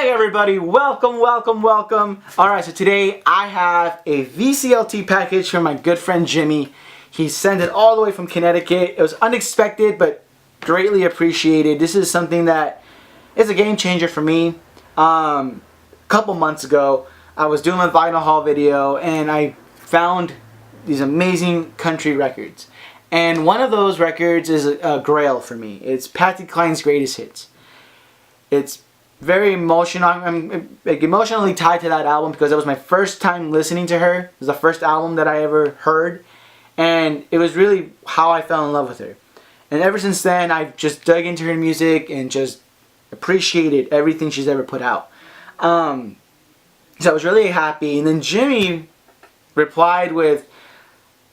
Hey everybody, welcome. Alright, so today I have a VCLT package from my good friend Jimmy. He sent it all the way from Connecticut. It was unexpected but greatly appreciated. This is something that is a game changer for me. A couple months ago, I was doing my vinyl haul video and I found these amazing country records. And one of those records is a grail for me. It's Patsy Cline's Greatest Hits. It's very emotional. I'm emotionally tied to that album because it was my first time listening to her. It was the first album that I ever heard, and it was really how I fell in love with her. And ever since then, I've just dug into her music and just appreciated everything she's ever put out. So I was really happy. And then Jimmy replied with,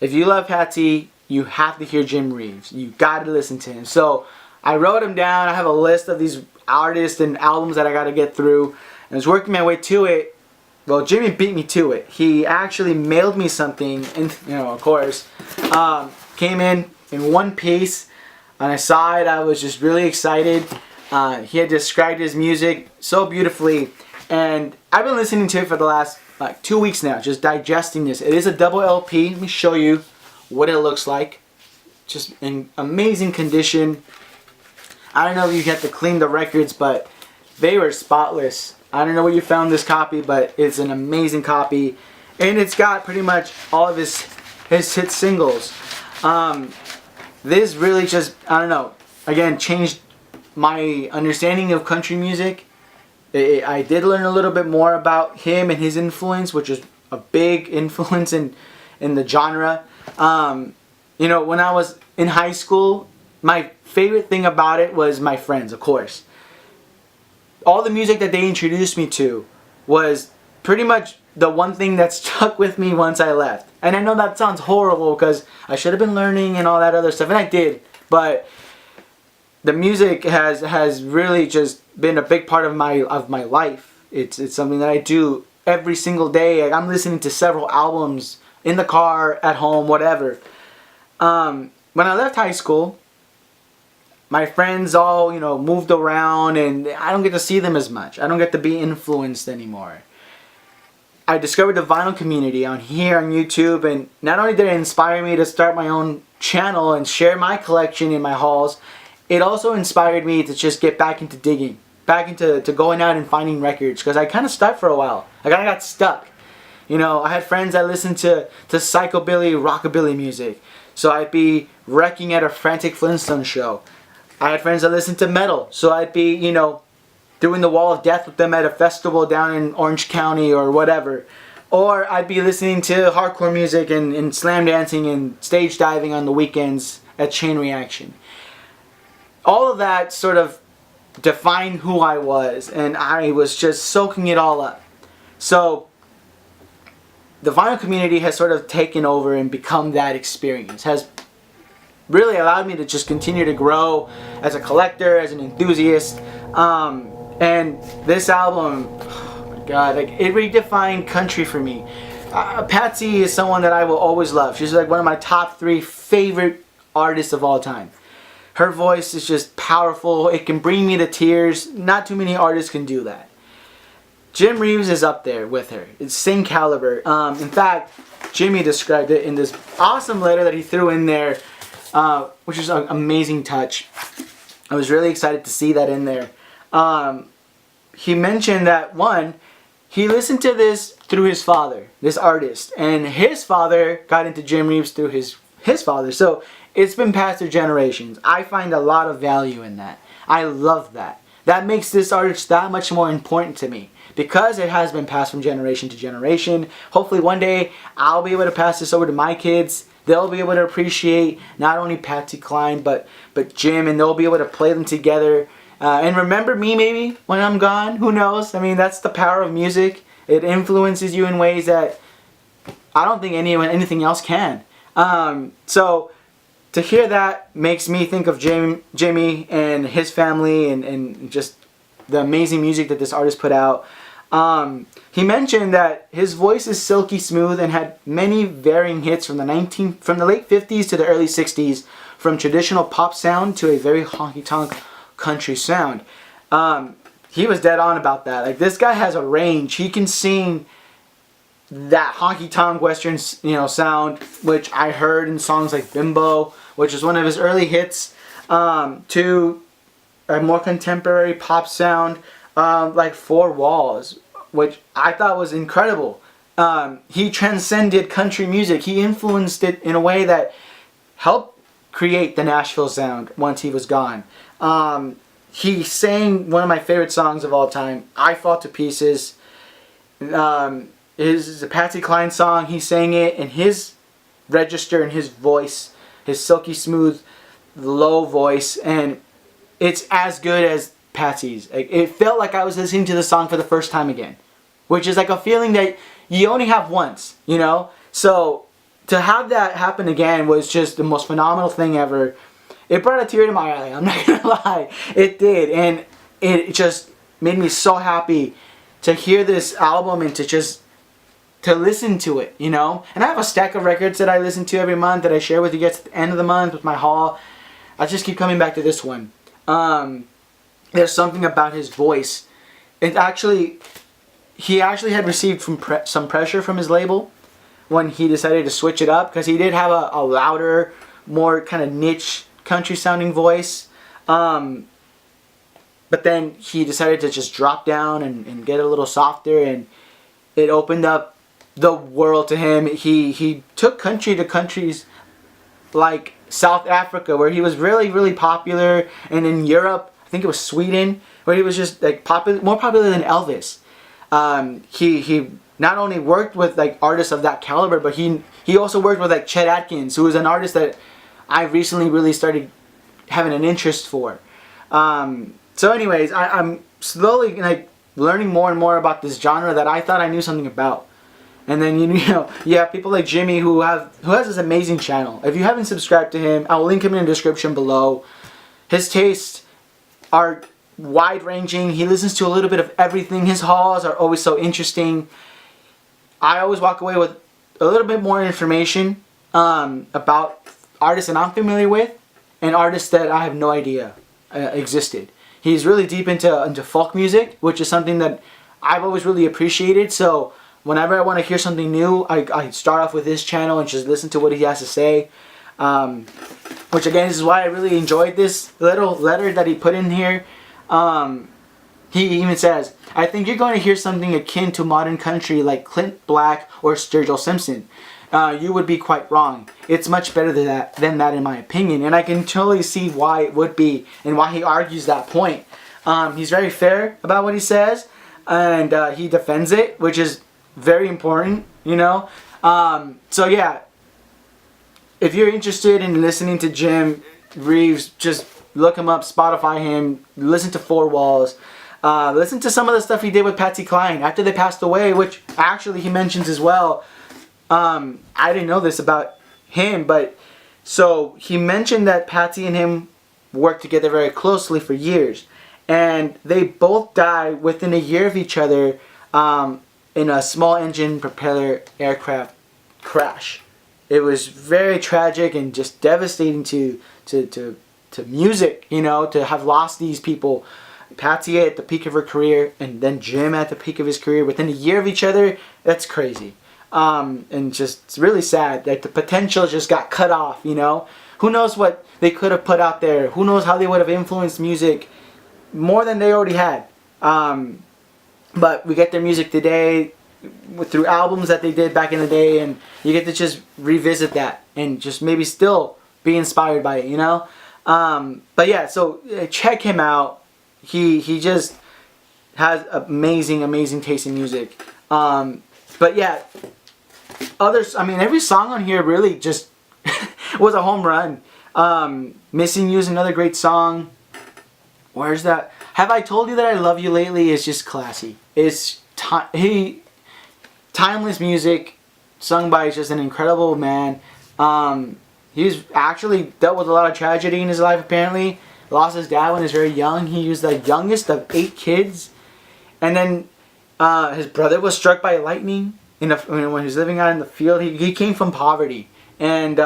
"If you love Patsy, you have to hear Jim Reeves. You got to listen to him." So I wrote him down. I have a list of these artists and albums that I got to get through, and I was working my way to it. Well, Jimmy beat me to it. He actually mailed me something, and of course, came in one piece, and I saw it. I was just really excited. He had described his music so beautifully, and I've been listening to it for the last 2 weeks now, just digesting this. It is a double LP. Let me show you what it looks like. Just in amazing condition. I don't know if you get to clean the records, but they were spotless. I don't know where you found this copy, but it's an amazing copy. And it's got pretty much all of his hit singles. This really just, I don't know, again, changed my understanding of country music. I did learn a little bit more about him and his influence, which is a big influence in the genre. When I was in high school, my favorite thing about it was my friends, of course. All the music that they introduced me to was pretty much the one thing that stuck with me once I left. And I know that sounds horrible because I should have been learning and all that other stuff, and I did. But the music has really just been a big part of my life. It's something that I do every single day. I'm listening to several albums in the car, at home, whatever. When I left high school, my friends all, moved around, and I don't get to see them as much. I don't get to be influenced anymore. I discovered the vinyl community on here on YouTube, and not only did it inspire me to start my own channel and share my collection in my hauls, it also inspired me to just get back into digging, back into going out and finding records, because I kind of stopped for a while. I kind of got stuck. I had friends that listened to psychobilly, rockabilly music, so I'd be wrecking at a Frantic Flintstone show. I had friends that listened to metal, so I'd be, doing the Wall of Death with them at a festival down in Orange County or whatever. Or I'd be listening to hardcore music and slam dancing and stage diving on the weekends at Chain Reaction. All of that sort of defined who I was, and I was just soaking it all up. So the vinyl community has sort of taken over and become that experience, has really allowed me to just continue to grow as a collector, as an enthusiast. And this album, oh my God, it redefined country for me. Patsy is someone that I will always love. She's like one of my top 3 favorite artists of all time. Her voice is just powerful. It can bring me to tears. Not too many artists can do that. Jim Reeves is up there with her. It's same caliber. In fact, Jimmy described it in this awesome letter that he threw in there, which is an amazing touch. I was really excited to see that in there. He mentioned that, one, he listened to this through his father, this artist, and his father got into Jim Reeves through his father. So it's been passed through generations. I find a lot of value in that. I love that. That makes this artist that much more important to me because it has been passed from generation to generation. Hopefully one day I'll be able to pass this over to my kids. They'll be able to appreciate not only Patsy Cline but Jim, and they'll be able to play them together. And remember me maybe when I'm gone. Who knows? I mean, that's the power of music. It influences you in ways that I don't think anything else can. So to hear that makes me think of Jimmy and his family and just the amazing music that this artist put out. He mentioned that his voice is silky smooth and had many varying hits from the late 50s to the early 60s, from traditional pop sound to a very honky-tonk country sound. he was dead on about that. Like, this guy has a range. He can sing that honky-tonk Western, sound, which I heard in songs like Bimbo, which is one of his early hits, to a more contemporary pop sound, like Four Walls, which I thought was incredible. He transcended country music. He influenced it in a way that helped create the Nashville sound once he was gone. He sang one of my favorite songs of all time, I Fall to Pieces. Is a Patsy Cline song. He sang it in his register, in his voice, his silky smooth, low voice, and it's as good as Patsy's. Like, it felt like I was listening to the song for the first time again, which is like a feeling that you only have once, So to have that happen again was just the most phenomenal thing ever. It brought a tear to my eye, I'm not gonna lie. It did, and it just made me so happy to hear this album and to listen to it, And I have a stack of records that I listen to every month that I share with you guys at the end of the month with my haul. I just keep coming back to this one. There's something about his voice. He actually had received some pressure from his label when he decided to switch it up, because he did have a louder, more kind of niche country sounding voice. But then he decided to just drop down and get a little softer, and it opened up the world to him. He took country to countries like South Africa, where he was really, really popular, and in Europe, I think it was Sweden, where he was just like more popular than Elvis. He not only worked with like artists of that caliber, but he also worked with like Chet Atkins, who is an artist that I recently really started having an interest for. So anyways, I'm slowly like learning more and more about this genre that I thought I knew something about. And then you have people like Jimmy who has this amazing channel. If you haven't subscribed to him, I will link him in the description below. His tastes are wide-ranging. He listens to a little bit of everything. His hauls are always so interesting. I always walk away with a little bit more information about artists that I'm familiar with and artists that I have no idea existed. He's really deep into folk music, which is something that I've always really appreciated. So whenever I want to hear something new, I start off with his channel and just listen to what he has to say. Which again, this is why I really enjoyed this little letter that he put in here. He even says, I think you're going to hear something akin to modern country like Clint Black or Sturgill Simpson. You would be quite wrong. It's much better than that in my opinion. And I can totally see why it would be and why he argues that point. He's very fair about what he says, and he defends it, which is very important, So yeah, if you're interested in listening to Jim Reeves, just look him up, Spotify him, listen to Four Walls, listen to some of the stuff he did with Patsy Cline after they passed away, which actually he mentions as well. I didn't know this about him, but so he mentioned that Patsy and him worked together very closely for years, and they both died within a year of each other in a small engine propeller aircraft crash. It was very tragic and just devastating to music, to have lost these people. Patsy at the peak of her career, and then Jim at the peak of his career within a year of each other. That's crazy. And just, it's really sad that the potential just got cut off, Who knows what they could have put out there? Who knows how they would have influenced music more than they already had? But we get their music today through albums that they did back in the day, and you get to just revisit that and just maybe still be inspired by it, But yeah, so check him out. He just has amazing taste in music. But yeah, every song on here really just was a home run. Missing You is another great song. Where's that? Have I Told You That I Love You Lately is just classy. It's timeless music sung by just an incredible man. He's actually dealt with a lot of tragedy in his life apparently. Lost his dad when he was very young. He was the youngest of 8 kids. And then his brother was struck by lightning when he was living out in the field. He came from poverty. And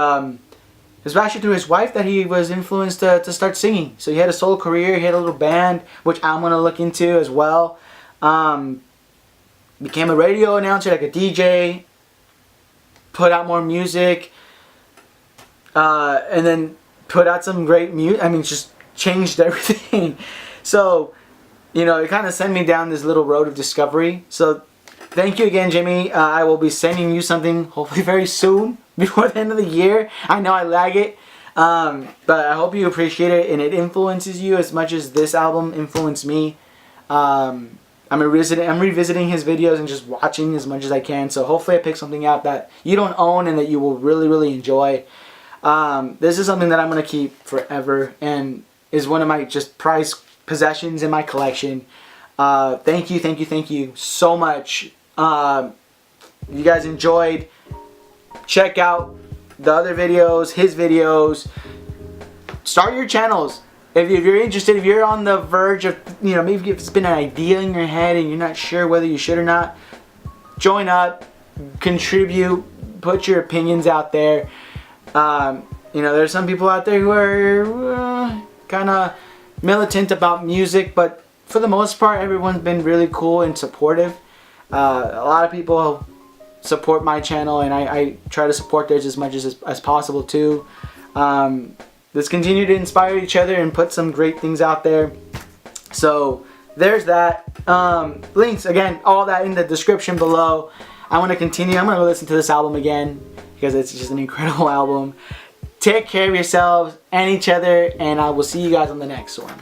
was actually through his wife that he was influenced to start singing. So he had a solo career, he had a little band, which I'm going to look into as well. Became a radio announcer, like a DJ, put out more music, and then put out some great music. I mean, just changed everything. So, you know, it kind of sent me down this little road of discovery. So thank you again, Jimmy. I will be sending you something hopefully very soon, before the end of the year. I know I lag it, but I hope you appreciate it and it influences you as much as this album influenced me. I'm revisiting his videos and just watching as much as I can. So hopefully I pick something out that you don't own and that you will really, really enjoy. This is something that I'm going to keep forever and is one of my just prized possessions in my collection. Thank you so much. You guys enjoyed. Check out the other videos, his videos. Start your channels. If you're interested, if you're on the verge of, you know, maybe it's been an idea in your head and you're not sure whether you should or not, join up, contribute, put your opinions out there. You know, there's some people out there who are kind of militant about music, but for the most part, everyone's been really cool and supportive. A lot of people support my channel, and I try to support theirs as much as possible too. Let's continue to inspire each other and put some great things out there. So there's that. Links, again, all that in the description below. I want to continue. I'm going to listen to this album again because it's just an incredible album. Take care of yourselves and each other, and I will see you guys on the next one.